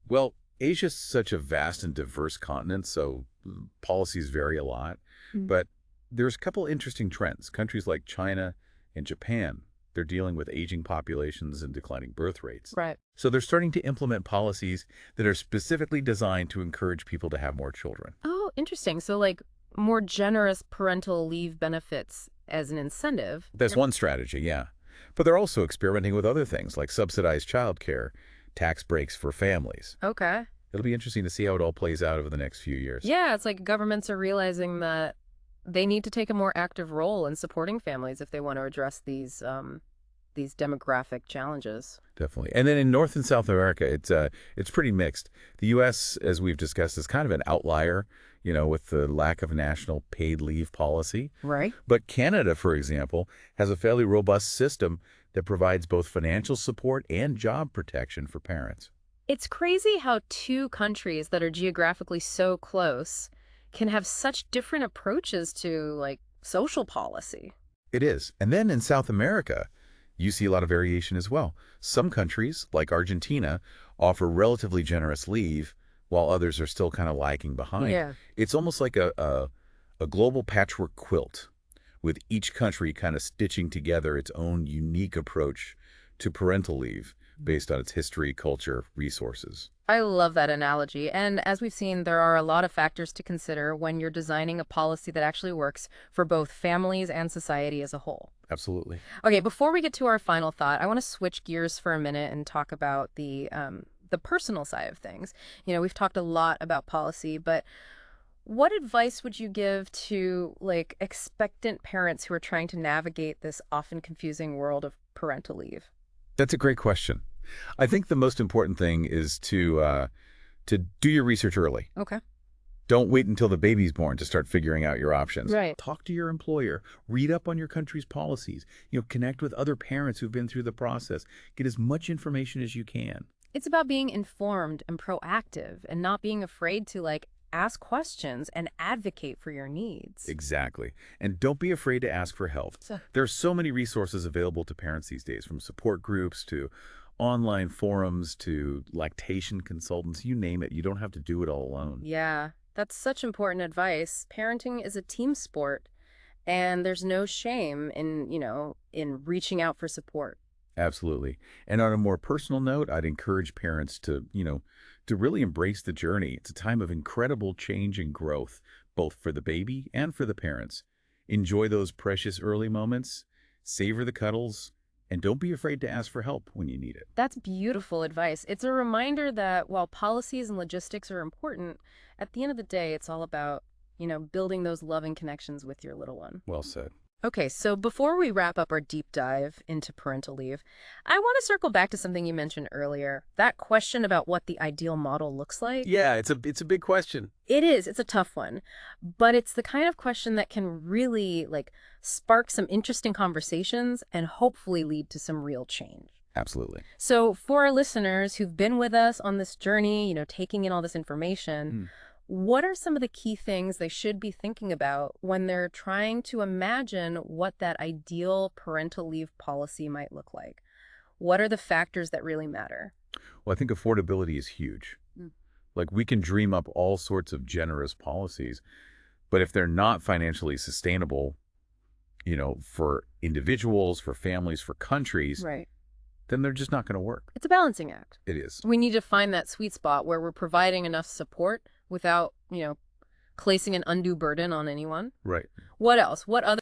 Well, Asia's such a vast and diverse continent, so policies vary a lot. Mm. But there's a couple interesting trends. Countries like China and Japan, they're dealing with aging populations and declining birth rates. Right. So they're starting to implement policies that are specifically designed to encourage people to have more children. Oh, interesting. So, like, more generous parental leave benefits as an incentive. That's Yep. one strategy, yeah. But they're also experimenting with other things like subsidized childcare, tax breaks for families. Okay. It'll be interesting to see how it all plays out over the next few years. Yeah, it's like governments are realizing that they need to take a more active role in supporting families if they want to address these demographic challenges. Definitely. And then in North and South America, it's pretty mixed. The U.S., as we've discussed, is kind of an outlier, with the lack of national paid leave policy. Right. But Canada, for example, has a fairly robust system that provides both financial support and job protection for parents. It's crazy how two countries that are geographically so close can have such different approaches to, like, social policy. It is. And then in South America, you see a lot of variation as well. Some countries, like Argentina, offer relatively generous leave, while others are still kind of lagging behind. Yeah. It's almost like a global patchwork quilt, with each country kind of stitching together its own unique approach to parental leave based on its history, culture, resources. I love that analogy. And as we've seen, there are a lot of factors to consider when you're designing a policy that actually works for both families and society as a whole. Absolutely. Okay, before we get to our final thought, I want to switch gears for a minute and talk about the personal side of things. We've talked a lot about policy, but what advice would you give to, like, expectant parents who are trying to navigate this often confusing world of parental leave? That's a great question. I think the most important thing is to do your research early. Okay. Don't wait until the baby's born to start figuring out your options. Right. Talk to your employer. Read up on your country's policies. Connect with other parents who've been through the process. Get as much information as you can. It's about being informed and proactive and not being afraid to, like, ask questions and advocate for your needs. Exactly. And don't be afraid to ask for help. There are so many resources available to parents these days, from support groups to online forums to lactation consultants, you name it. You don't have to do it all alone. Yeah, that's such important advice. Parenting is a team sport, and there's no shame in reaching out for support. Absolutely. And on a more personal note, I'd encourage parents to really embrace the journey. It's a time of incredible change and growth, both for the baby and for the parents. Enjoy those precious early moments, savor the cuddles, and don't be afraid to ask for help when you need it. That's beautiful advice. It's a reminder that while policies and logistics are important, at the end of the day, it's all about, building those loving connections with your little one. Well said. Okay, so before we wrap up our deep dive into parental leave, I want to circle back to something you mentioned earlier, that question about what the ideal model looks like. Yeah, it's a big question. It is. It's a tough one. But it's the kind of question that can really, like, spark some interesting conversations and hopefully lead to some real change. Absolutely. So for our listeners who've been with us on this journey, taking in all this information, what are some of the key things they should be thinking about when they're trying to imagine what that ideal parental leave policy might look like? What are the factors that really matter? Well, I think affordability is huge. Mm. Like, we can dream up all sorts of generous policies, but if they're not financially sustainable, for individuals, for families, for countries, Right. then they're just not going to work. It's a balancing act. It is. We need to find that sweet spot where we're providing enough support without, placing an undue burden on anyone. Right. What else? What other